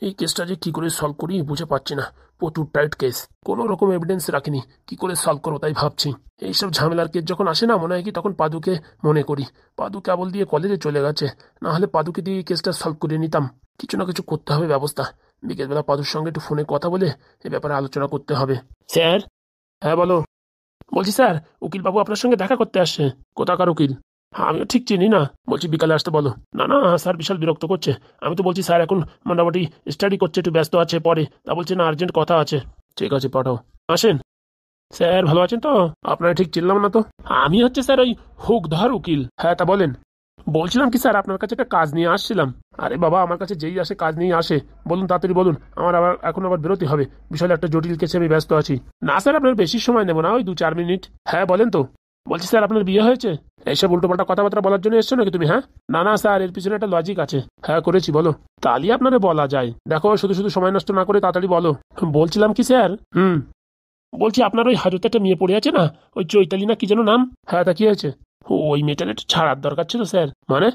এই কেসটা যে কি করে সলভ করি বুঝে পাচ্ছি না। প্রচুর টাইট কেস, কোনো রকম এভিডেন্স রাখিনি, কি করে সলভ করবো তাই ভাবছি। এইসব ঝামেলার কেস যখন আসে না, মনে হয় কি তখন পাদুকে মনে করি। পাদু কেবল দিয়ে কলেজে চলে গেছে, না হলে পাদুকে দিয়ে এই কেসটা সলভ করে নিতাম। কিছু না কিছু করতে হবে ব্যবস্থা। বিকেলবেলা পাদুর সঙ্গে একটু ফোনে কথা বলে এ ব্যাপারে আলোচনা করতে হবে। স্যার। হ্যাঁ বলো। বলছি স্যার, উকিল বাবু আপনার সঙ্গে দেখা করতে আসছে। কোথাকার উকিল? আমিও ঠিক চিনি না, বলছি বিকালে আসতে বলো। না না স্যার, বিশাল বিরক্ত করছে। আমি তো বলছি স্যার এখন মোটামুটি স্টাডি করছে, একটু ব্যস্ত আছে, পরে তা বলছে না আর্জেন্ট কথা আছে। ঠিক আছে পাঠাও। আসেন। স্যার ভালো আছেন তো? আপনারা ঠিক চিনলাম না তো। আমি হচ্ছে স্যার ওই হুকধর উকিল। হ্যাঁ তা বলেন। বলছিলাম কি স্যার, আপনার কাছে একটা কাজ নিয়ে আসছিলাম। আরে বাবা, আমার কাছে যেই আসে কাজ নিয়ে আসে। বলুন তাড়াতাড়ি বলুন, আমার এখন আবার বেরোতে হবে। বিষয়টা একটা জটিল কেসে আমি ব্যস্ত আছি। না স্যার, আপনার বেশি সময় নেব না, ওই 2-4 মিনিট। হ্যাঁ বলেন তো। বলছি স্যার, আপনার বিয়ে হয়েছে? এইসব উল্টোপাল্টা কথাবার্তা বলার জন্য এসছো নাকি তুমি? হ্যাঁ। না না স্যার, এর পিছনে একটা লজিক আছে। হ্যাঁ করেছি, বলো। তাহলে আপনারে বলা যায়। দেখো শুধু শুধু সময় নষ্ট না করে তাড়াতাড়ি বলো। বলছিলাম কি স্যার, বলছি আপনার ওই হাজতে একটা মেয়ে পড়ে আছে না, ওই চৈতালি না কি যেন নাম। হ্যাঁ তা কি হয়েছে? ওই মেয়েটার একটু ছাড়ার দরকার ছিল স্যার। মানে?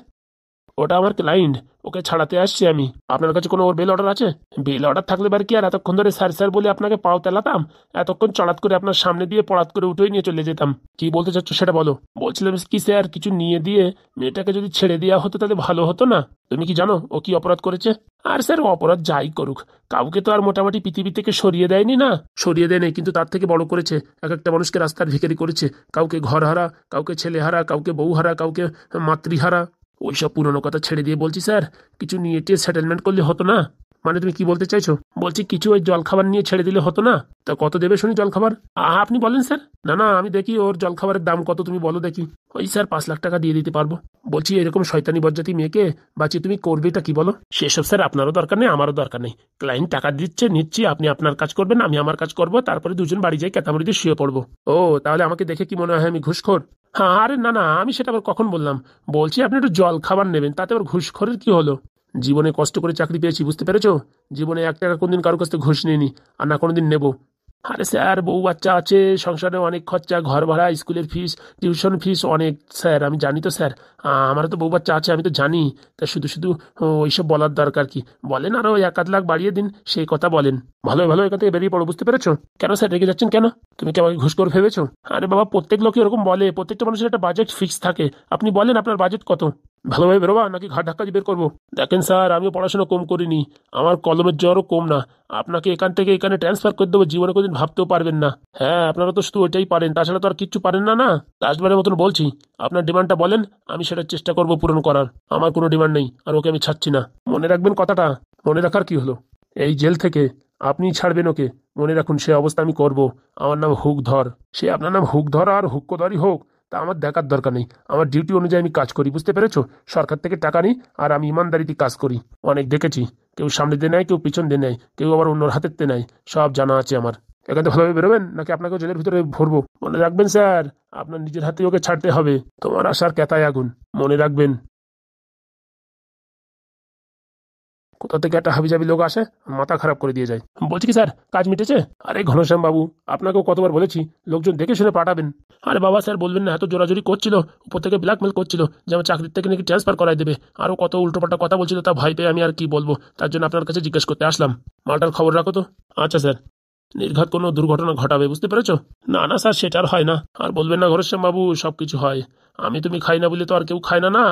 ওটা আমার ক্লায়েন্ট, ওকে ছাড়াতে আসছি আমি। আপনার কাছে কোনো ওর বেল অর্ডার আছে? বেল অর্ডার থাকলে বার কি আর এতক্ষণ ধরে স্যার স্যার বলে আপনাকে পাও তেলাতাম? এতক্ষণ চড়াত করে আপনার সামনে দিয়ে পড়াত করে উঠেই নিয়ে চলে যেতাম। কি বলতে চাচ্ছ সেটা বলো। বলছিলাম কি স্যার, কিছু নিয়ে দিয়ে মেয়েটাকে যদি ছেড়ে দেওয়া হতো তাহলে ভালো হতো না? তুমি কি জানো ও কি অপরাধ করেছে? আর স্যার ও অপরাধ যাই করুক, কাউকে তো আর মোটামুটি পৃথিবী থেকে সরিয়ে দেয়নি না। সরিয়ে দেয় নাই, কিন্তু তার থেকে বড় করেছে। এক একটা মানুষকে রাস্তার ভিখারি করেছে। কাউকে ঘর হারা, কাউকে ছেলে হারা, কাউকে বউ হারা, কাউকে মাতৃহারা। ওইসব পুরনো কথা ছেড়ে দিয়ে বলছি স্যার, কিছু নিয়ে টিয়ে সেটেলমেন্ট করলে হতো না? মানে তুমি কি বলতে চাইছো? বলছি কিছু ওই জলখাবার নিয়ে ছেড়ে দিলে হতো না? তা কত দেবে শুনি জলখাবার? আপনি বলেন স্যার। না না আমি দেখি ওর জলখাবারের দাম কত, তুমি বলো দেখি। ওই স্যার 5 লাখ টাকা দিয়ে দিতে পারবো। বলছি এরকম শয়তানি বজ্জাতি মেয়েকে বাঁচিয়ে তুমি করবেটা কি বলো? সেসব স্যার আপনারও দরকার নেই, আমারও দরকার নেই। ক্লায়েন্ট টাকা দিচ্ছে, নিচ্ছি, আপনি আপনার কাজ করবেন, আমি আমার কাজ করবো, তারপরে দুজন বাড়ি যাই কেতামড়ি দিয়ে শুয়ে পড়বো। ও তাহলে আমাকে দেখে কি মনে হয় আমি ঘুষখোর? হ্যাঁ আরে না না, আমি সেটা আবার কখন বললাম? বলছি আপনি একটু জল খাবার নেবেন, তাতে আবার ঘুষখোরের কি হলো? জীবনে কষ্ট করে চাকরি পেয়েছি, বুঝতে পেরেছো? জীবনে 1 টাকা কোনদিন কারো কাছ থেকে ঘুষ নিইনি, আর না কোনোদিন নেবো। আরে স্যার বউ বাচ্চা আছে, সংসারে অনেক খরচা, ঘর ভাড়া, স্কুলের ফিস, টিউশন ফিস অনেক স্যার, আমি জানি তো স্যার। আমারও তো বউ বাচ্চা আছে, আমি তো জানি। তা শুধু শুধু ওইসব বলার দরকার কি? বলেন আরো 1-8 লাখ বাড়িয়ে দিন, সেই কথা বলেন। ভালো ভালো এখান থেকে বেরিয়ে পড়ো, বুঝতে পেরেছো? কেন স্যার রেগে যাচ্ছেন কেন? তুমি কি আমাকে ঘুষ করে ভেবেছো? আরে বাবা, প্রত্যেক লোকই এরকম বলে, প্রত্যেকটা মানুষের একটা বাজেট ফিক্স থাকে। আপনি বলেন আপনার বাজেট কত? ভালোভাবে বেরোবা নাকি ঘাট ধাক্কা দিয়ে বের করবো? দেখেন স্যার, আমিও পড়াশোনা কম করিনি, আমার কলমের জ্বরও কম না। আপনাকে এখান থেকে এখানে ট্রান্সফার করে দেবো, জীবনে কোনোদিন ভাবতেও পারবেন না। হ্যাঁ আপনারা তো শুধু ওইটাই পারেন, তাছাড়া তো আর কিচ্ছু পারেন না। না লাস্টবারের মতন বলছি, আপনার ডিমান্ডটা বলেন, আমি সেটার চেষ্টা করব পূরণ করার। আমার কোনো ডিমান্ড নেই, আর ওকে আমি ছাড়ছি না। মনে রাখবেন কথাটা। মনে রাখার কি হলো? এই জেল থেকে আপনি ছাড়বেন ওকে, মনে রাখুন সে অবস্থা আমি করব। আমার নাম হুকধর। সে আপনার নাম হুকধর আর হুক্কধরই হোক, তা আমার দেখার দরকার নেই। আমার ডিউটি অনুযায়ী আমি কাজ করি, বুঝতে পেরেছো? সরকার থেকে টাকা নিই, আর আমি ইমানদারিতে কাজ করি। অনেক দেখেছি, কেউ সামনে দিয়ে নেয়, কেউ পিছন দিয়ে নেয়, কেউ আবার অন্যর হাতের নেয়। সব জানা আছে আমার। এখান থেকে ভালোভাবে বেরোবেন নাকি আপনাকেও জেলের ভিতরে ভরবো? মনে রাখবেন স্যার, আপনার নিজের হাতে ওকে ছাড়তে হবে। তোমার আশার কেতায় আগুন, মনে রাখবেন। কোথা থেকে একটা হাবিজাবি লোক আসে, মাথা খারাপ করে দিয়ে যায়। বলছি কি স্যার, কাজ মিটেছে? আরে ঘনশ্যাম বাবু, আপনাকেও কতবার বলেছি লোকজন দেখে শুনে পাঠাবেন। আরে বাবা স্যার বলবেন না, এত জোরাজোরি করছিল, উপর থেকে ব্ল্যাকমেল করছিল যে আমার চাকরির থেকে নাকি ট্রান্সফার করাই দেবে, আরও কত উল্টোপাল্টা কথা বলছিল, তা ভয় পেয়ে আমি আর কি বলবো, তার জন্য আপনার কাছে জিজ্ঞেস করতে আসলাম। মালটার খবর রাখো তো। আচ্ছা স্যার। নির্ঘাত কোনো দুর্ঘটনা ঘটাবে, বুঝতে পেরেছো? না না স্যার, সেটা আর হয় না। আর বলবেন না ঘনশ্যাম বাবু, সব কিছু হয়। আমি তুমি খাই না বলে তো আর কেউ খায় না, না।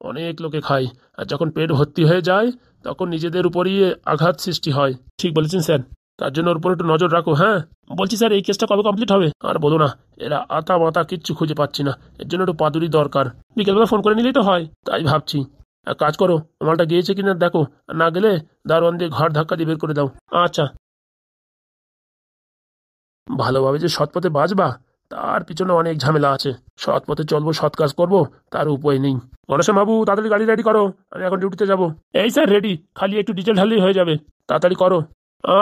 অনেক লোকে খায়। আর যখন পেট ভর্তি হয়ে যায়, তখন নিজেদের উপরই আঘাত সৃষ্টি হয়। ঠিক বলেছেন স্যার, তার জন্য ওর উপর একটু নজর রাখো। হ্যাঁ বলছি স্যার, এই কেসটা কবে কমপ্লিট হবে? আর বলো না, এরা আতা মাতা কিচ্ছু খুঁজে পাচ্ছি না, এর জন্য একটু পাদুরি দরকার। বিকেলবেলা ফোন করে নিলেই তো হয়, তাই ভাবছি। এক কাজ করো, মালটা গিয়েছে কিনা দেখো, আর না গেলে দারোয়ান দিয়ে ঘর ধাক্কা দিয়ে বের করে দাও। আচ্ছা। ভালোভাবে যে সৎ পথে বাঁচবা, তার পিছনে অনেক ঝামেলা আছে। সৎ পথে চলবো, সৎ কাজ করবো, তার উপায় নেই। গণেশ বাবু তাড়াতাড়ি গাড়ি রেডি করো, আমি এখন ডিউটিতে যাব। এই স্যার রেডি, খালি একটু ডিটেল ঢাললেই হয়ে যাবে। তাড়াতাড়ি করো।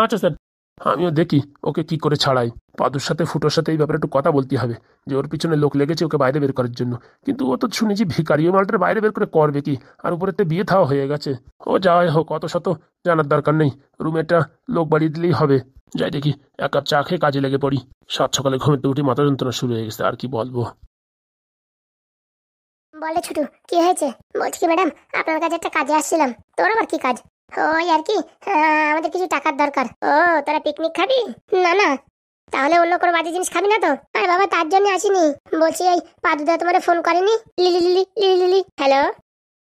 আচ্ছা স্যার। আমিও দেখি ওকে কি করে ছাড়াই। পাদুর সাথে ফুটোর সাথে এই ব্যাপারে একটু কথা বলতে হবে, যে ওর পিছনে লোক লেগেছে ওকে বাইরে বের করার জন্য। কিন্তু ও তো শুনেছি ভিখারিও, মালটার বাইরে বের করে করবে কি? আর উপরে একটা বিয়ে থাওয়া হয়ে গেছে। ও যাই হোক, অত শত জানার দরকার নেই। রুমে একটা লোক বাড়িয়ে দিলেই হবে। যাই দেখি, 1 কাপ চা খেয়ে কাজে লেগে পড়ি। সাত সকালে ঘুমেতে উঠি, মাথা যন্ত্রণা শুরু হয়ে গেছে, আর কি বলবো। বলে ছোটু, কি হয়েছে? বলছি কি ম্যাডাম, আপনার কাছে একটা কাজে আসছিলাম। তোর আবার কি কাজ? ওই আর কি, আমাদের কিছু টাকার দরকার। ও, তোরা পিকনিক খাবি? না না, তাহলে অন্য কোনো বাজে জিনিস খাবি না তো? আরে বাবা, তার জন্য আসিনি। বলছি এই পাদুদা তোমার ফোন করেনি? Lily lily lily lily, hello.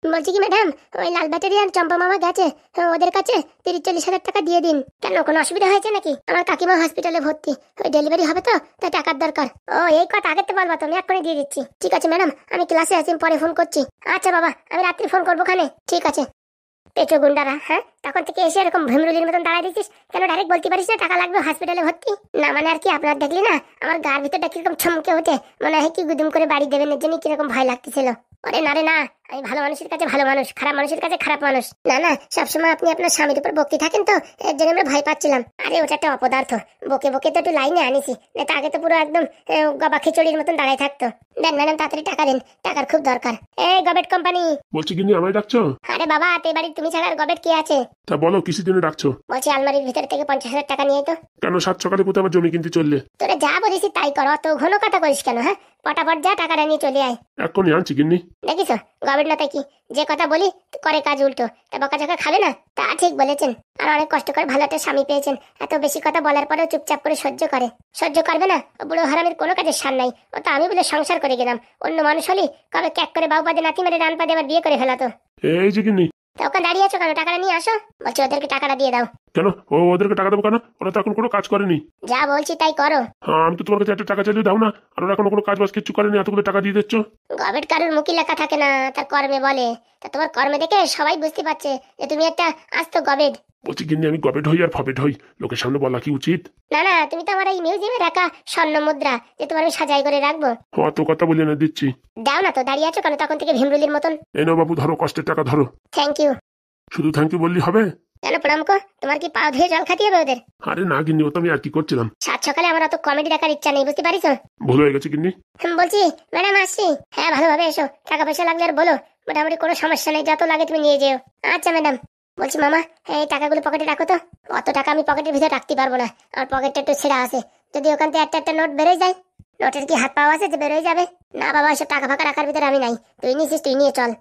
বলছি কি ম্যাডাম, ওই লাল ব্যাটারি আর চম্পা মামা গেছে, ওদের কাছে 30-40 হাজার টাকা দিয়ে দিন। কেন, কোনো অসুবিধা হয়েছে নাকি? আমার কাকিমা হসপিটালে ভর্তি, ওই ডেলিভারি হবে তো, তাই টাকার দরকার। ও, এই কথা আগেতে বলবা, তুমি এক্ষুনি দিয়ে দিচ্ছি। ঠিক আছে ম্যাডাম, আমি ক্লাসে আছি, পরে ফোন করছি। আচ্ছা বাবা, আমি রাত্রি ফোন করবো খানে। ঠিক আছে। পেটো গুন্ডারা, হ্যাঁ, তখন থেকে এসে এরকম ভীমরুলির মতন দাঁড়ায় দিচ্ছিস কেন? ডাইরেক্ট বলতে পারিস না টাকা লাগবে, হসপিটালে ভর্তি? না মানে আর কি, আপনার দেখলি না আমার গার ভিতরটা কিরকম চমকে ওঠে, মনে হয় কি গুদুম করে বাড়ি দেবেন, এর জন্য কিরকম ভয় লাগতেছিল। আরে না রে না, আমি ভালো মানুষের কাছে ভালো মানুষ, খারাপ মানুষের কাছে খারাপ মানুষ। না না, সবসময় আপনি আপনার স্বামীর উপর বকতে থাকেন তো, এর জন্য আমরা ভয় পাচ্ছিলাম। আরে ওটা একটা অপদার্থ, বকে বকে তো একটু লাইনে আনিছি, না তো আগে তো পুরো একদম গবা খিচুড়ির মতন দাঁড়ায় থাকতো। দেন ম্যাডাম, তাড়াতাড়ি টাকা দিন, টাকার খুব দরকার। এই গবেট কোম্পানি। বলছি কিন্তু আমায় ডাকছো? আরে বাবা, তে বাড়ির তুমি ছাড়া আর গবেট কে আছে? তা বলো কিসের জন্য ডাকছো? বলছি আলমারির ভিতর থেকে 50,000 টাকা নিয়ে তো। কেন সাত সকালে কোথাও আমার জমি কিনতে চললে? তোরা যা বলিস তাই কর, অত ঘন কথা করিস কেন? হ্যাঁ, পটাপট যা টাকাটা নিয়ে চলে আয়। এক্ষুনি আনছি গিন্নি। দেখিস গবেট না তাই কি, যে কথা বলি করে কাজ উল্টো, তা বকাঝকা খাবে না? তা ঠিক বলেছেন, আর অনেক কষ্ট করে ভালো একটা স্বামী পেয়েছেন, এত বেশি কথা বলার পরেও চুপচাপ করে সহ্য করে। সহ্য করবে না? ও বুড়ো হারামের কোনো কাজের সার নাই, ও তো আমি বলে সংসার করে গেলাম। অন্য মানুষ হলি কবে ক্যাক করে বাউ পাদে নাতি মেরে রান পাদে আবার বিয়ে করে ফেলাতো। এই যে গিন্নি। তা ওখানে দাঁড়িয়ে আছো কেন? টাকাটা নিয়ে আসো। বলছি ওদেরকে টাকাটা দিয়ে দাও। কেন ওদেরকে টাকা দেবো কেন? ওরা তো এখন কোনো কাজ করেনি। যা বলছি তাই করো। হ্যাঁ, আমি তো তোমার কাছে একটা টাকা চাইলে দাও না, আর ওরা এখনো কোনো কাজ বাজ কিছু করেনি, এতগুলো টাকা দিয়ে দিচ্ছ। গবেট কারুর মুখে লেখা থাকে না, তার কর্মে বলে। তা তোমার কর্মে দেখে সবাই বুঝতে পারছে যে তুমি একটা আস্ত গবেট। বলছি গিন্নি, আমি গবেট হই আর ফবেট হই, লোকের সামনে বলা কি উচিত? না না, তুমি তো আমার এই মিউজিয়ামে রাখা স্বর্ণ মুদ্রা, যে তোমার আমি সাজাই করে রাখবো। অত কথা বলে না, দিচ্ছি। দাও না তো, দাঁড়িয়ে আছো কেন তখন থেকে ভীমরুলির মতন? এই নাও বাবু, ধরো কষ্টের টাকা ধরো। Thank you. শুধু থ্যাংক ইউ বললি হবে? কেন প্রণাম কর, তোমার কি পা ধুয়ে জল খাতে হবে ওদের? আরে না গিন্নি, ও তো আমি আর কি করছিলাম। সাত সকালে আমার অত কমেডি দেখার ইচ্ছা নেই, বুঝতে পারিস? ভুল হয়ে গেছে গিন্নি। বলছি ম্যাডাম আসছি। হ্যাঁ, ভালোভাবে এসো, টাকা পয়সা লাগলে আর বলো, মোটামুটি কোনো সমস্যা নেই, যত লাগে তুমি নিয়ে যেও। আচ্ছা ম্যাডাম। বলছি মামা, এই টাকাগুলো পকেটে রাখো তো। অত টাকা আমি পকেটের ভিতরে রাখতে পারবো না, আমার পকেটটা একটু ছেঁড়া আছে, যদি ওখান থেকে একটা একটা নোট বেরোয় যায়। নোটের কি হাত পাওয়া আছে যে বেরোয় যাবে? না বাবা, এসব টাকা ফাঁকা রাখার ভিতরে আমি নাই, তুই নিয়েছিস তুই নিয়ে চল।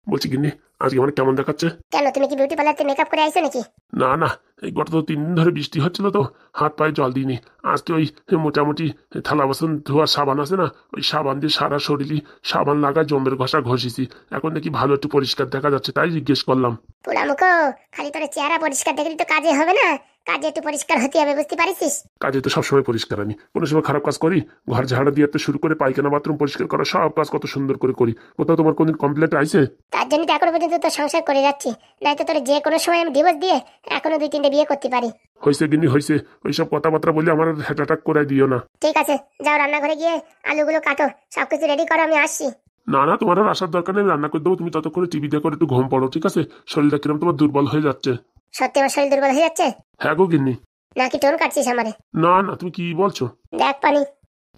বলছি গিন্নি, আজকে আমার কেমন দেখাচ্ছে? কেন, তুমি কি বিউটি পার্লারতে মেকআপ করে আইছো নাকি? না না, এই গত 3 দিন ধরে বৃষ্টি হচ্ছিল তো, হাত পায়ে জল দিইনি। আজ তো ওই মোটামুটি থালা বাসন ধোয়ার সাবান আছে না, ওই সাবান দিয়ে সারা শরীরই সাবান লাগায় জমের ঘষা ঘষিছি। এখন দেখি ভালো একটু পরিষ্কার দেখা যাচ্ছে, তাই জিজ্ঞেস করলাম। পোড়ামুখো, খালি তোর চেহারা পরিষ্কার দেখলি তো কাজে হবে না, কাজে একটু পরিষ্কার হতে হবে, বুঝতে পারিস? কাজে তো সবসময় পরিষ্কার, আমি কোনো সময় খারাপ কাজ করি? ঘর ঝাড়া দিয়ে তো শুরু করে পায়খানা বাথরুম পরিষ্কার করা, সব কাজ কত সুন্দর করে করি। কোথাও তোমার কোনদিন কমপ্লেন্ট আইছে? তার জন্য তো এখনো পর্যন্ত তোর সংসার করে যাচ্ছি, নয়তো তোর যে কোনো সময় আমি ডিভোর্স দিয়ে এখনো 2-3টে বিয়ে করতে পারি। হয়েছে গিন্নি হয়েছে, ওইসব কথাবার্তা বলে আমার হ্যাট অ্যাটাক করে দিও না। ঠিক আছে, যাও রান্নাঘরে গিয়ে আলুগুলো কাটো, সবকিছু রেডি করো, আমি আসছি। না না, তোমার আর আসার দরকার নেই, আমি রান্না করে দেবো, তুমি ততক্ষণে টিভি দেখো, একটু ঘুম পড়ো, ঠিক আছে? শরীরটা কিরম তোমার দুর্বল হয়ে যাচ্ছে। সত্যি আমার শরীর দুর্বল হয়ে যাচ্ছে? হ্যাঁ গো গিন্নি। নাকি টোন কাটছিস আমারে? না না, তুমি কি বলছো? দেখ পানি।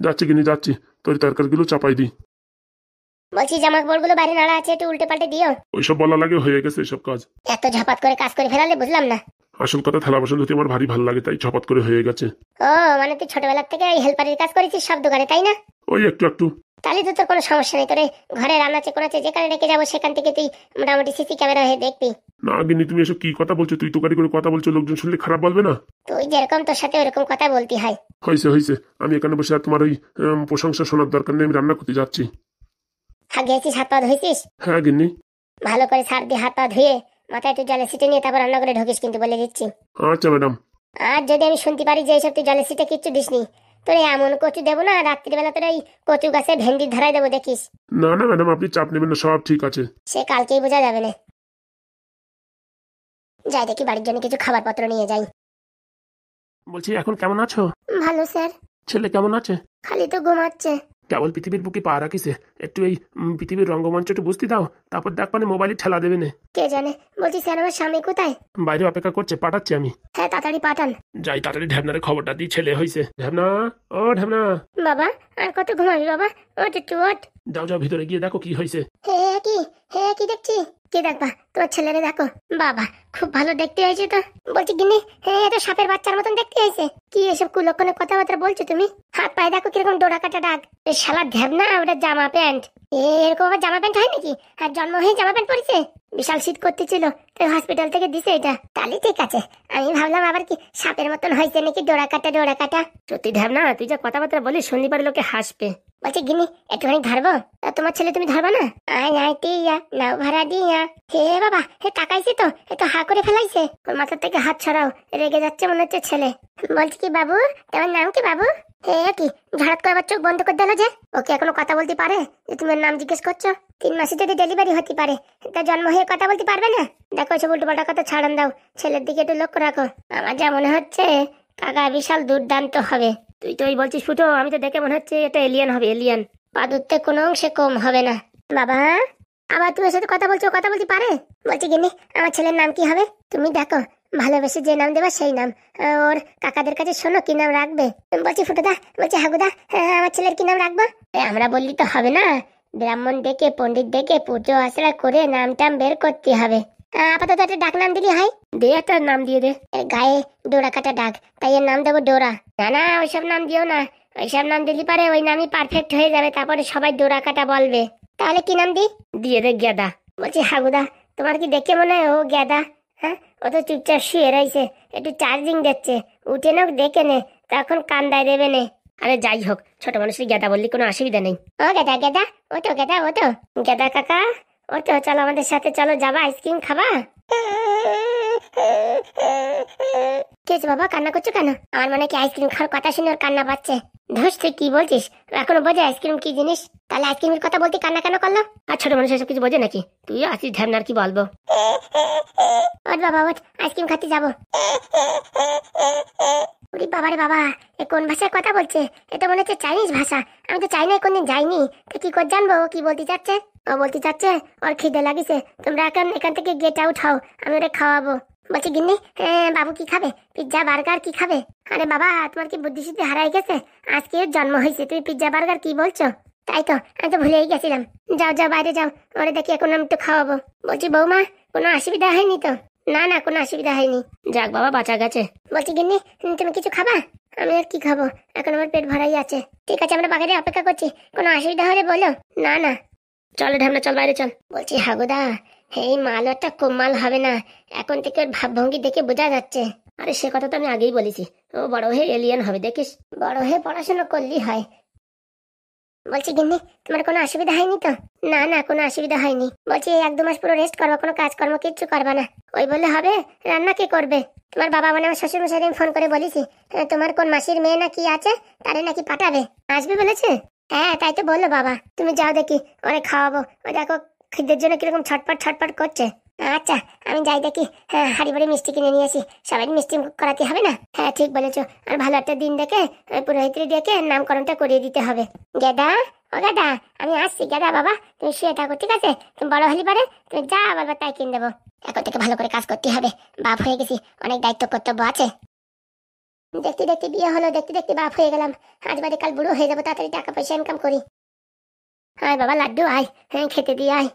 যাচ্ছি গিন্নি যাচ্ছি, তরকারিগুলো চাপাই দিই। বলছি জামা কাপড়গুলো বাইরে নাড়া আছে, একটু উল্টে পাল্টে দিও। ওইসব বলা লাগে, হয়ে গেছে এসব কাজ। এত ঝপাত করে কাজ করে ফেলালে বুঝলাম না। আসল কথা, থালা বাসন ধুতে আমার ভারী ভালো লাগে, তাই ঝপাত করে হয়ে গেছে। ও মানে তুই ছোটবেলার থেকে এই হেল্পারের কাজ করেছিস সব দোকানে, তাই না? ওই একটু একটু। তাহলে তো তোর কোনো সমস্যা নেই, তোরে ঘরে রান্না চেক করেছে, যেখানে রেখে যাবো সেখান থেকে তুই মোটামুটি সিসি ক্যামেরা হয়ে দেখবি। না গিন্নি, তুমি এসব কি কথা বলছো? তুই তোকারি করে কথা বলছো, লোকজন শুনলে খারাপ বলবে না? তুই যেরকম তোর সাথে ওরকম কথা বলতে হয়। হয়েছে হয়েছে, আমি এখানে বসে আর তোমার ওই প্রশংসা শোনার দরকার নেই, আমি রান্না করতে যাচ্ছি। হ্যাঁ, গেছিস হাত পা ধুইছিস? হ্যাঁ গিন্নি। ভালো করে সার দিয়ে হাত পা ধুয়ে মাথায় একটু জলে ছিটে নিয়ে তারপর রান্না করে ঢুকিস কিন্তু, বলে দিচ্ছি। আচ্ছা ম্যাডাম। আর যদি আমি শুনতে পারি যে এইসব তুই জলে ছিটে কিচ্ছু দিসনি, তোর এমন কচু দেবো না, রাত্রিবেলা তোর এই কচু গাছে ভেন্ডি ধরাই দেবো, দেখিস। না না ম্যাডাম, আপনি চাপ নেবেন না, সব ঠিক আছে। সে কালকেই বোঝা যাবে না। যাই দেখি বাড়ির জন্য কিছু খাবার পত্র নিয়ে যাই। বলছি এখন কেমন আছো? ভালো স্যার। ছেলে কেমন আছে? খালি তো ঘুমাচ্ছে। কেবল পৃথিবীর বুকে পা রাখিছে, একটু এই পৃথিবীর রঙ্গমঞ্চ একটু বুঝতে দাও, তারপর দেখ মানে মোবাইলে ঠেলা দেবে না। কে জানে। বলছি স্যার, আমার স্বামী কোথায়? বাইরে অপেক্ষা করছে, পাঠাচ্ছি আমি। হ্যাঁ, তাড়াতাড়ি পাঠান। যাই তাড়াতাড়ি ঢ্যাবনারে খবরটা দিই, ছেলে হয়েছে। ঢ্যাবনা, ও ঢ্যাবনা। বাবা, আর কত ঘুমাবি বাবা? ওঠ একটু ওঠ। যাও যাও, ভিতরে গিয়ে দেখো কি হয়েছে। হে কি দেখছি? কি দেখবা? তোমার ছেলেরে দেখো। বাবা, খুব ভালো দেখতে হয়েছে তো। বলছি গিন্নি, এত সাপের বাচ্চার মতন দেখতে হয়েছে। কি এসব কুলক্ষণে কথাবার্তা বলছো তুমি? হাত পায়ে দেখো কিরকম ডোরা কাটা দাগ। এই শালা ঢ্যাবনা, ওটা জামা প্যান্ট। এরকম আবার জামা প্যান্ট হয় নাকি? আর জন্ম হয়ে জামা প্যান্ট পরেছে? বিশাল শীত করতেছিল, তাই হসপিটাল থেকে দিছে এটা। তাহলে ঠিক আছে। আমি ভাবলাম আবার কি সাপের মতন হয়েছে নাকি, ডোরা কাটা। সত্যি ঢ্যাবনা, তুই যা কথাবার্তা বলিস সন্দীপারের লোকে হাসবে। বলছে গিনি একটুখানি ধরবো? তোমার ছেলে তুমি ধরবা না? আয় আয় টিয়া, নাও ভাড়া দিয়া। হে বাবা, হে তাকাইছে তো, এ তো হা করে ফেলাইছে। ওর মাথার থেকে হাত ছড়াও, রেগে যাচ্ছে মনে হচ্ছে ছেলে। বলছি কি বাবু, তোমার নাম কি বাবু? হে কি ঝাড়াত করে আবার চোখ বন্ধ করে দিল যে? ওকে এখনো কথা বলতে পারে যে তুমি ওর নাম জিজ্ঞেস করছো? 3 মাসে যদি ডেলিভারি হতে পারে, তা জন্ম হয়ে কথা বলতে পারবে না? দেখো এসব উল্টো পাল্টা কথা ছাড়ান দাও, ছেলের দিকে একটু লক্ষ্য রাখো। আমার যা মনে হচ্ছে কাকা বিশাল দুর্দান্ত হবে। তুই তো ওই বলছিস ফুটো, আমি তো দেখে মনে হচ্ছে এটা এলিয়ান হবে, এলিয়ান। পাদুতে কোনো অংশে কম হবে না। বাবা, আবার তুমি ওর সাথে কথা বলছো, কথা বলতে পারে? বলছি গিন্নি আমার ছেলের নাম কি হবে? তুমি দেখো, ভালোবেসে যে নাম দেবা সেই নাম। ওর কাকাদের কাছে শোনো কি নাম রাখবে। বলছি ফুটোদা, বলছি হাগুদা, আমার ছেলের কি নাম রাখবো? আমরা বললি তো হবে না, ব্রাহ্মণ ডেকে পণ্ডিত ডেকে পুজো আশ্রা করে নাম টাম বের করতে হবে। আপাতত একটা ডাক নাম দিলি হয়। দে একটা নাম দিয়ে দে। এর গায়ে ডোরা কাটা ডাক, তাই এর নাম দেবো ডোরা। না না, ওইসব নাম দিও না। ওইসব নাম দিলি পারে ওই নামই পারফেক্ট হয়ে যাবে, তারপরে সবাই ডোরা কাটা বলবে। তাহলে কি নাম দি? দিয়ে দে গেদা। বলছি হাগুদা, তোমার কি দেখে মনে হয় ও গেদা? হ্যাঁ, ও তো চুপচাপ শুয়ে রয়েছে, একটু চার্জিং দিচ্ছে। উঠে নোক দেখে নে, তখন কান্দায় দেবে নে। আরে যাই হোক, ছোট মানুষের গেদা বললি কোনো অসুবিধা নেই। ও গেদা গেদা, ও তো গেদা, ও তো গেদা কাকা, ও তো চলো আমাদের সাথে, চলো যাবা আইসক্রিম খাবা। কে বাবা, কান্না করছো কেন? আমার মনে কি আইসক্রিম খাওয়ার কথা শুনে ওর কান্না পাচ্ছে। ধুস, তুই কি বলছিস? এখনো বোঝে আইসক্রিম কি জিনিস? তাহলে আইসক্রিমের কথা বলতে কান্না কেন করলো? আর ছোট মানুষ এসব কিছু বোঝে নাকি? তুই আসিস ঢ্যাবনার, কি বলবো। ওঠ বাবা ওঠ, আইসক্রিম খাতে যাবো। ওরে বাবারে বাবা, এ কোন ভাষায় কথা বলছে? এটা মনে হচ্ছে চাইনিজ ভাষা। আমি তো চাইনায় কোনদিন যাইনি, তো কি করে জানবো ও কি বলতে চাচ্ছে? ও বলতে চাচ্ছে ওর খিদে লাগিছে, তোমরা এখন এখান থেকে গেট আউট হও, আমি ওরে খাওয়াবো। বলছি গিন্নি, বাবু কি খাবে? পিৎজা বার্গার কি খাবে? আরে বাবা, তোমার কি বুদ্ধি শুদ্ধি হারাই গেছে? আজকে ওর জন্ম হয়েছে, তুমি পিৎজা বার্গার কি বলছো? তাই তো, আমি তো ভুলেই গেছিলাম। যাও যাও, বাইরে যাও, ওরে দেখি এখন আমি তো খাওয়াবো। বলছি বৌমা, কোনো অসুবিধা হয়নি তো? না না, কোনো অসুবিধা হয়নি। যাক বাবা, বাঁচা গেছে। বলছি গিন্নি, তুমি কিছু খাবা? আমি আর কি খাবো, এখন আমার পেট ভরাই আছে। ঠিক আছে, আমরা বাগানে অপেক্ষা করছি, কোনো অসুবিধা হলে বলো। না না, চল ঢ্যাবনা, চল বাইরে চল। বলছি হাগুদা, এই মালটা কম মাল হবে না, এখন থেকে ওর ভাবভঙ্গি দেখে বোঝা যাচ্ছে। আরে সে কথা তো আমি আগেই বলেছি, ও বড় হয়ে এলিয়ান হবে, দেখিস। বড় হয়ে পড়াশোনা করলেই হয়। বলছি গিন্নি, তোমার কোনো অসুবিধা হয়নি তো? না না, কোনো অসুবিধা হয়নি। বলছি 1-2 মাস পুরো রেস্ট করবো, কোনো কাজকর্ম কিচ্ছু করবা না। ওই বললে হবে? রান্না কে করবে? তোমার বাবা মানে আমার শ্বশুর মশাই ফোন করে বলেছি, তোমার কোন মাসির মেয়ে না কি আছে, তারে নাকি পাঠাবে, আসবে বলেছে। হ্যাঁ তাই তো বললো বাবা। তুমি যাও দেখি, ওরে খাওয়াবো। ও দেখো খিদের জন্য কিরকম ছটপট করছে। আচ্ছা, আমি যাই দেখি। হ্যাঁ, হাড়ি বাড়ি মিষ্টি কিনে নিয়ে আসি, সবাই মিষ্টি করাতে হবে না? হ্যাঁ ঠিক বলেছো। আর ভালো একটা দিন দেখে পুরোহিতরে ডেকে নামকরণটা করিয়ে দিতে হবে। গেদা, ও গেদা, আমি আসছি। গেদা বাবা, তুমি শুয়ে থাকো, ঠিক আছে? তুমি বড় হলি পারে তুমি যা বলবা তাই কিনে দেবো। এখন থেকে ভালো করে কাজ করতে হবে, বাপ হয়ে গেছি, অনেক দায়িত্ব কর্তব্য আছে। দেখতে দেখতে বিয়ে হলো, দেখতে দেখতে বাপ হয়ে গেলাম। আজ বাদে কাল বুড়ো হয়ে যাবো, তাড়াতাড়ি টাকা পয়সা ইনকাম করি। আয় বাবা লাড্ডু, আয়, হ্যাঁ খেতে দিয়ে আয়।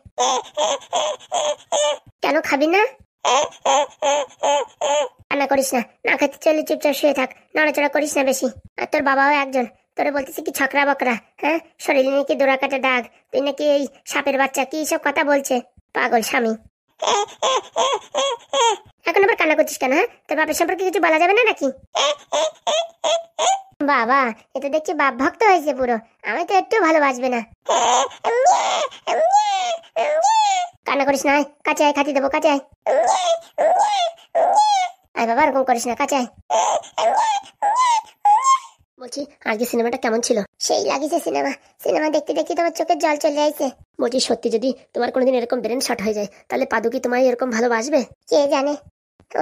কেন খাবি না? রান্না করিস না, না খেতে চলে চুপচাপ শুয়ে থাক, নড়াচড়া করিস না বেশি। আর তোর বাবাও একজন, তোরে বলতেছি কি ছকরা বকরা, হ্যাঁ? শরীরে নাকি দোরা কাটা দাগ, তুই নাকি এই সাপের বাচ্চা, কি সব কথা বলছে পাগল স্বামী। এখন আবার কান্না করছিস কেন? হ্যাঁ, তোর বাপের সম্পর্কে কিছু বলা যাবে না নাকি? বাবা, এটা দেখছি বাপ ভক্ত হয়েছে পুরো, আমি তো একটু ভালোবাসবে না। কান্না করিস না, আয় কাছে আয়, খাতি দেবো, কাছে আয়। আয় বাবা, এরকম করিস না, কাছে আয়। বলছি আজকে সিনেমাটা কেমন ছিল? সেই লাগিছে সিনেমা, সিনেমা দেখতে দেখতে তোমার চোখের জল চলে আইছে। বলছি সত্যি যদি তোমার কোনোদিন এরকম ব্রেন শট হয়ে যায়, তাহলে পাদু কি তোমায় এরকম ভালোবাসবে? কে জানে,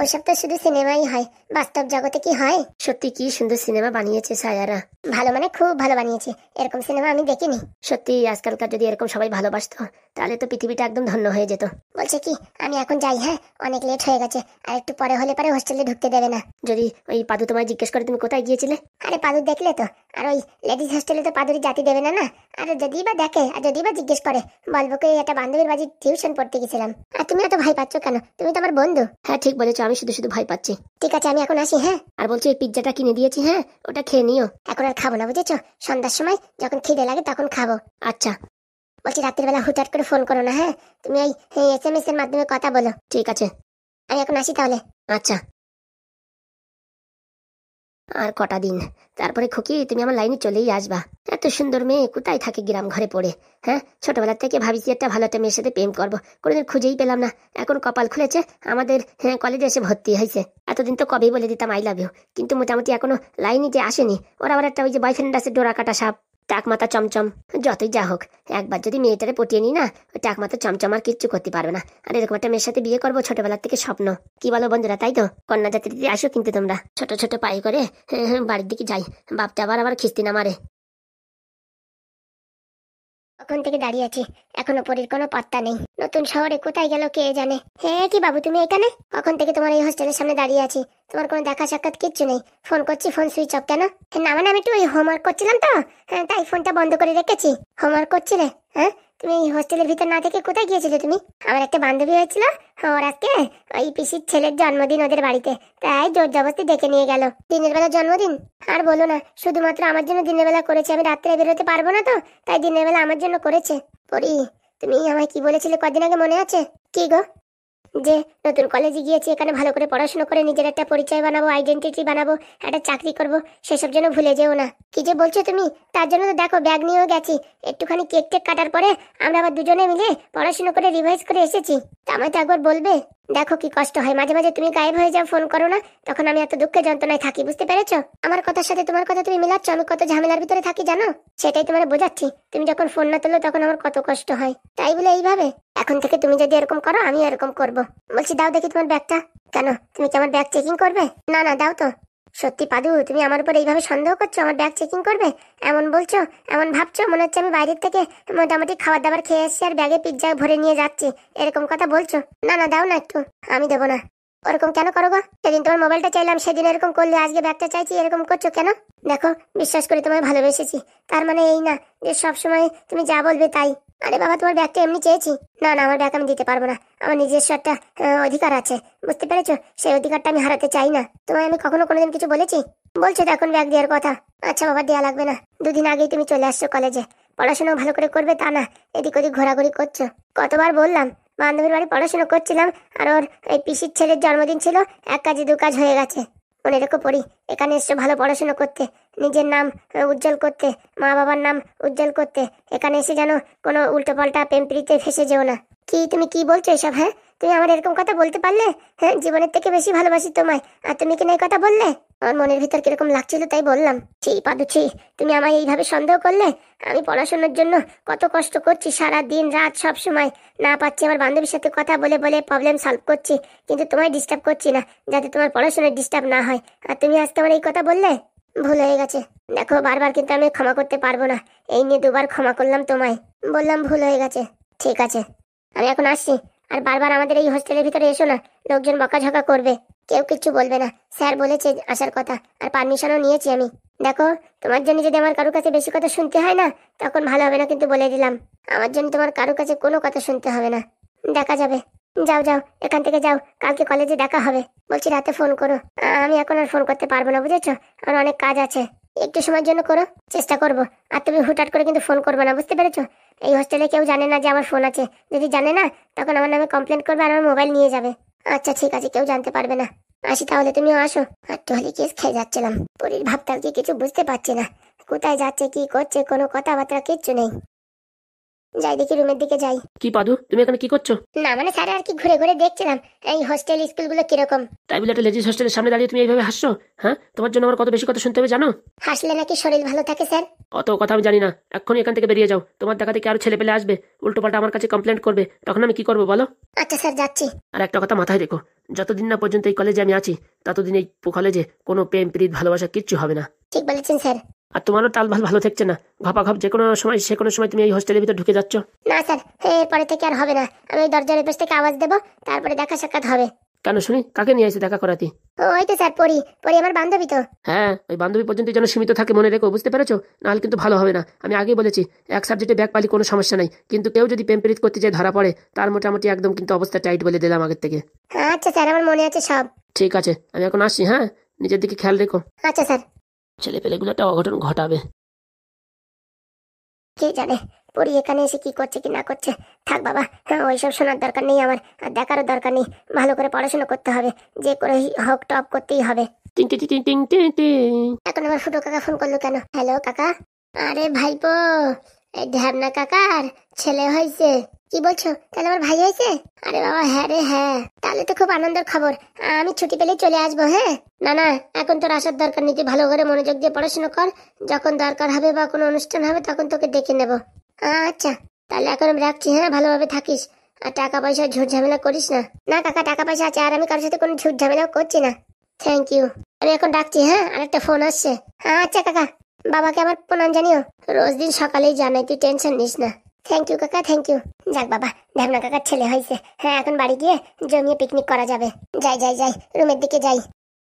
ওসব তো শুধু সিনেমাই হয়, বাস্তব জগতে কি হয়? সত্যি কি সুন্দর সিনেমা বানিয়েছে সায়ারা। ভালো মানে খুব ভালো বানিয়েছে, এরকম সিনেমা আমি দেখিনি। সত্যি আজকালকার যদি এরকম সবাই ভালোবাসতো, তাহলে তো পৃথিবীটা একদম ধন্য হয়ে যেত। বলছে কি, আমি এখন যাই, হ্যাঁ অনেক লেট হয়ে গেছে, আর একটু পরে হলে পরে হোস্টেলে ঢুকতে দেবে না। যদি ওই পাদু তোমায় জিজ্ঞেস করে তুমি কোথায় গিয়েছিলে? আরে পাদু দেখলে তো, আর ওই লেডিস হোস্টেলে তো পাদুরি জাতি দেবে না না। আর যদি বা দেখে, আর যদি বা জিজ্ঞেস করে, বলবো কি একটা বান্ধবীর বাড়ি টিউশন পড়তে গেছিলাম। আর তুমি এত ভয় পাচ্ছ কেন? তুমি তো আমার বন্ধু। হ্যাঁ ঠিক বলেছো, আমি শুধু শুধু ভয় পাচ্ছি। ঠিক আছে, আমি এখন আসি। হ্যাঁ, আর বলছি ওই পিৎজাটা কিনে দিয়েছি, হ্যাঁ ওটা খেয়ে নিও। এখন আর খাবো না, বুঝেছো? সন্ধ্যার সময় যখন খিদে লাগে তখন খাবো। আচ্ছা। বলছি রাত্রির বেলা হুটহাট করে ফোন করো না, হ্যাঁ? তুমি এই SMS এর মাধ্যমে কথা বলো। ঠিক আছে। আমি এখন আসি তাহলে। আচ্ছা। আর কটা দিন, তারপরে খুকি তুমি আমার লাইনে চলেই আসবা। এত সুন্দর মেয়ে কোথায় থাকে গ্রাম ঘরে পড়ে? হ্যাঁ, ছোটবেলা থেকে ভাবিছি একটা ভালো একটা মেয়ের সাথে প্রেম করবো, কোনোদিন খুঁজেই পেলাম না। এখন কপাল খুলেছে, আমাদের কলেজে এসে ভর্তি হয়েছে। এতদিন তো কবেই বলে দিতাম আই লাভ ইউ, কিন্তু মোটামুটি এখনো লাইনে যে আসেনি। ওর আবার একটা ওই যে বয়ফ্রেন্ড আছে ডোরা কাটা সাপ, টাক মাথা চমচম। যতই যা হোক, একবার যদি মেয়েটারে পটিয়ে নিই না, ওই টাক মাথা চমচম আর কিচ্ছু করতে পারবে না। আর এরকম একটা মেয়ের সাথে বিয়ে করবো, ছোটবেলার থেকে স্বপ্ন। কি বলো বন্ধুরা, তাই তো? কন্যা জাতির দিদি আসো কিন্তু তোমরা, ছোট ছোট পায়ে করে বাড়ির দিকে যাই। বাপটা আবার খিস্তি না মারে। কখন থেকে দাঁড়িয়ে আছি, এখনো পরীর কোনো পাত্তা নেই। নতুন শহরে কোথায় গেল কে জানে। হ্যাঁ কি বাবু, তুমি এখানে? কখন থেকে তোমার এই হোস্টেলের সামনে দাঁড়িয়ে আছি, তোমার কোনো দেখা সাক্ষাৎ কিচ্ছু নেই। ফোন করছি, ফোন সুইচ অফ কেন? না মানে আমি একটু ওই হোমওয়ার্ক করছিলাম তো, হ্যাঁ তাই ফোনটা বন্ধ করে রেখেছি। হোমওয়ার্ক করছিলে? হ্যাঁ, তুমি এই হোস্টেলের ভিতর না থেকে কোথায় গিয়েছিলে তুমি? আমার একটা বান্ধবী হয়েছিল, ওর আজকে ওই পিসির ছেলের জন্মদিন ওদের বাড়িতে, তাই জোর জবরদস্তি ডেকে নিয়ে গেল। দিনের বেলা জন্মদিন? আর বলো না, শুধুমাত্র আমার জন্য দিনের বেলা করেছে। আমি রাত্রে বেরোতে পারবো না তো, তাই দিনের বেলা আমার জন্য করেছে। পরি, তুমি আমায় কি বলেছিলে কদিন আগে, মনে আছে? কি গো? যে নতুন কলেজে গিয়েছি, এখানে ভালো করে পড়াশোনা করে নিজের একটা পরিচয় বানাবো, আইডেন্টিটি বানাবো, একটা চাকরি করব, সেসব যেন ভুলে যেও না। কি যে বলছো তুমি! তার জন্য তো দেখো ব্যাগ নিয়েও গেছি। একটুখানি কেক টেক কাটার পরে আমরা আবার দুজনে মিলে পড়াশোনা করে রিভাইজ করে এসেছি। তা আমায় তো একবার বলবে। দেখো কি কষ্ট হয়, মাঝে মাঝে তুমি গায়েব হয়ে যাও, ফোন করো না, তখন আমি এত দুঃখে যন্ত্রণায় থাকি, বুঝতে পেরেছো? আমার কথার সাথে তোমার কথা তুমি মিলাচ্ছ, আমি কত ঝামেলার ভিতরে থাকি জানো? সেটাই তোমার বোঝাচ্ছি। তুমি যখন ফোন না তোলো তখন আমার কত কষ্ট হয়, তাই বলে এইভাবে এখন থেকে তুমি যদি এরকম করো আমি এরকম করব। বলছি দাও দেখি তোমার ব্যাগটা। কেন, তুমি কি আমার ব্যাগ চেকিং করবে? না না, দাও তো। সত্যি পাদু, তুমি আমার উপর এইভাবে সন্দেহ করছো? আমার ব্যাগ চেকিং করবে এমন বলছো, এমন ভাবছো, মনে হচ্ছে আমি বাইরের থেকে মোটামুটি খাবার দাবার খেয়ে এসেছি আর ব্যাগে পিৎজা ভরে নিয়ে যাচ্ছি, এরকম কথা বলছো? না না, দাও না একটু। আমি দেবো না। ওরকম কেন করো গো? সেদিন তোমার মোবাইলটা চাইলাম, সেদিন এরকম করলে, আজকে ব্যাগটা চাইছি, এরকম করছো কেন? দেখো, বিশ্বাস করে তোমায় ভালোবেসেছি, তার মানে এই না যে সবসময় তুমি যা বলবে তাই। আরে বাবা, তোমার ব্যাগটা এমনি চেয়েছি। না না, আমার ব্যাগ আমি দিতে পারবো না। আমার নিজস্ব একটা অধিকার আছে, বুঝতে পেরেছো? সেই অধিকারটা আমি হারাতে চাই না। তোমায় আমি কখনো কোনোদিন কিছু বলেছি? বলছো তো এখন ব্যাগ দেওয়ার কথা। আচ্ছা বাবা, দেওয়া লাগবে না। দুদিন আগেই তুমি চলে আসছো কলেজে, পড়াশোনা ভালো করে করবে তা না, এদিক ওদিক ঘোরাঘুরি করছো। কতবার বললাম, বান্ধবীর বাড়ি পড়াশোনা করছিলাম, আর ওর এই পিসির ছেলের জন্মদিন ছিল, এক কাজে দু কাজ হয়ে গেছে। মনে রেখো পড়ি, এখানে এসছো ভালো পড়াশোনা করতে, নিজের নাম উজ্জ্বল করতে, মা বাবার নাম উজ্জ্বল করতে। এখানে এসে যেন কোনো উল্টোপাল্টা প্রেমপ্রীতে ফেসে যেও না। কি তুমি কি বলছো এসব? হ্যাঁ, তুমি আমার এরকম কথা বলতে পারলে? হ্যাঁ, জীবনের থেকে বেশি ভালোবাসি তোমায়, আর তুমি কিনা এই কথা বললে? আমার মনের ভিতর কিরকম লাগছিল তাই বললাম। ছি পাদু ছি, তুমি আমায় এইভাবে সন্দেহ করলে? আমি পড়াশোনার জন্য কত কষ্ট করছি, সারা দিন রাত সব সময় না পাচ্ছি আমার বান্ধবীর সাথে কথা বলে বলে প্রবলেম সলভ করছি, কিন্তু তোমায় ডিস্টার্ব করছি না, যাতে তোমার পড়াশোনায় ডিস্টার্ব না হয়। আর তুমি আজ তোমার এই কথা বললে? ভুল হয়ে গেছে। দেখো, বারবার কিন্তু আমি ক্ষমা করতে পারবো না। এই নিয়ে দুবার ক্ষমা করলাম তোমায়, বললাম ভুল হয়ে গেছে। ঠিক আছে, আমি এখন আসছি। আর বারবার আমাদের এই হোস্টেলের ভিতরে এসো না, লোকজন বকাঝকা করবে। কেউ কিচ্ছু বলবে না, স্যার বলেছে আসার কথা, আর পারমিশনও নিয়েছি আমি। দেখো, তোমার জন্য যদি আমার কারোর কাছে বেশি কথা শুনতে হয় না, তখন ভালো হবে না, কিন্তু বলে দিলাম। আমার জন্য তোমার কারোর কাছে কোনো কথা শুনতে হবে না, দেখা যাবে। যাও যাও, এখান থেকে যাও, কালকে কলেজে দেখা হবে। বলছি রাতে ফোন করো। আমি এখন আর ফোন করতে পারবো না, বুঝেছো? আমার অনেক কাজ আছে। একটু সময়ের জন্য করো, চেষ্টা করবো। আর তুমি হুটহাট করে কিন্তু ফোন করবে না, বুঝতে পেরেছো? এই হোস্টেলে কেউ জানে না যে আমার ফোন আছে, যদি জানে না তখন আমার নামে কমপ্লেন করবে আর আমার মোবাইল নিয়ে যাবে। আচ্ছা ঠিক আছে, কেউ জানতে পারবে না। আসি তাহলে, তুমিও আসো। আর টহলি কেস খেয়ে যাচ্ছিলাম, পরীর ভাবটাল কি কিছু বুঝতে পারছি না, কোথায় যাচ্ছে কি করছে, কোনো কথাবার্তা কিচ্ছু নেই। যাই দেখি, রুমের দিকে যাই। কি পাদু, তুমি এখানে কি করছো? না মানে স্যার, আর কি ঘুরে ঘুরে দেখছিলাম এই হোস্টেল স্কুলগুলো কিরকম। তাই বলে একটা লেডিস হোস্টেলের সামনে দাঁড়িয়ে তুমি এইভাবে হাসছো? হ্যাঁ, তোমার জন্য আমার কত বেশি কথা শুনতে হবে জানো? হাসলে নাকি শরীর ভালো থাকে স্যার? অত কথা আমি জানি না, এক্ষুনি এখান থেকে বেরিয়ে যাও। তোমার দেখা দেখি আরো ছেলে পেলে আসবে, উল্টো পাল্টা আমার কাছে কমপ্লেন করবে, তখন আমি কি করবো বলো? আচ্ছা স্যার, যাচ্ছি। আর একটা কথা মাথায় রেখো, যতদিন না পর্যন্ত এই কলেজে আমি আছি, ততদিন এই কলেজে কোনো প্রেম প্রীত ভালোবাসা কিচ্ছু হবে না। ঠিক বলেছেন স্যার। আর তোমারও টাল ভাল ভালো থাকছে না, ঘপাঘপ যে কোনো সময় সে কোনো সময় তুমি এই হোস্টেলের ভিতর ঢুকে যাচ্ছ। না স্যার, এরপরে থেকে আর হবে না। আমি ওই দরজার এপাশ থেকে আওয়াজ দেবো, তারপরে দেখা সাক্ষাৎ হবে। কেন শুনি, কাকে নিয়ে এসে দেখা করাতি? ওই তো স্যার, পরি পরি আমার বান্ধবী তো। হ্যাঁ, ওই বান্ধবী পর্যন্ত যেন সীমিত থাকে, মনে রেখো, বুঝতে পেরেছো? নাহলে কিন্তু ভালো হবে না। আমি আগেই বলেছি, এক সাবজেক্টে ব্যাক পালি কোনো সমস্যা নাই, কিন্তু কেউ যদি প্রেম প্রীত করতে যায় ধরা পড়ে, তার মোটামুটি একদম কিন্তু অবস্থা টাইট বলে দিলাম আগের থেকে। আচ্ছা স্যার, আমার মনে আছে সব। ঠিক আছে, আমি এখন আসছি। হ্যাঁ, নিজের দিকে খেয়াল রেখো। আচ্ছা স্যার। ছেলে পেলেগুলো একটা অঘটন ঘটাবে। কে জানে পরি এখানে এসে কি করছে কি না করছে। থাক বাবা, হ্যাঁ ওইসব শোনার দরকার নেই আমার, আর দেখারও দরকার নেই। ভালো করে পড়াশোনা করতে হবে, যে করে হোক টপ করতেই হবে। টিং টিং টিং টিং টিং টিং। এখন আবার ফুটো কাকা ফোন করলো কেন? হ্যালো কাকা। আরে ভাইপো, এই ঢ্যাবনা কাকার ছেলে হয়েছে। কি বলছো? তাহলে আমার ভাই হয়েছে? আরে বাবা হ্যাঁ রে হ্যাঁ, তাহলে তো খুব আনন্দের খবর। আমি ছুটি পেলে চলে আসবো। হ্যাঁ না না, এখন তোর আসার দরকার নেই, তুই ভালো করে মনোযোগ দিয়ে পড়াশোনা কর। যখন দরকার হবে বা কোনো অনুষ্ঠান হবে তখন তোকে ডেকে নেব। আচ্ছা তাহলে এখন আমি রাখছি। হ্যাঁ ভালোভাবে থাকিস, আর টাকা পয়সা ঝুট ঝামেলা করিস না। না কাকা টাকা পয়সা আছে, আর আমি কারোর সাথে কোনো ঝুট ঝামেলাও করছি না। Thank you. আমি এখন রাখছি। হ্যাঁ আরেকটা ফোন আসছে। আচ্ছা কাকা, বাবাকে আবার প্রণাম জানিও। রোজ দিন সকালেই জানাই, তুই টেনশন নিস না। থ্যাংক ইউ কাকা, থ্যাংক ইউ। যাক বাবা, ঢ্যাবনা কাকার ছেলে হয়েছে। হ্যাঁ এখন বাড়ি গিয়ে জমিয়ে পিকনিক করা যাবে। যাই যাই যাই, রুমের দিকে যাই।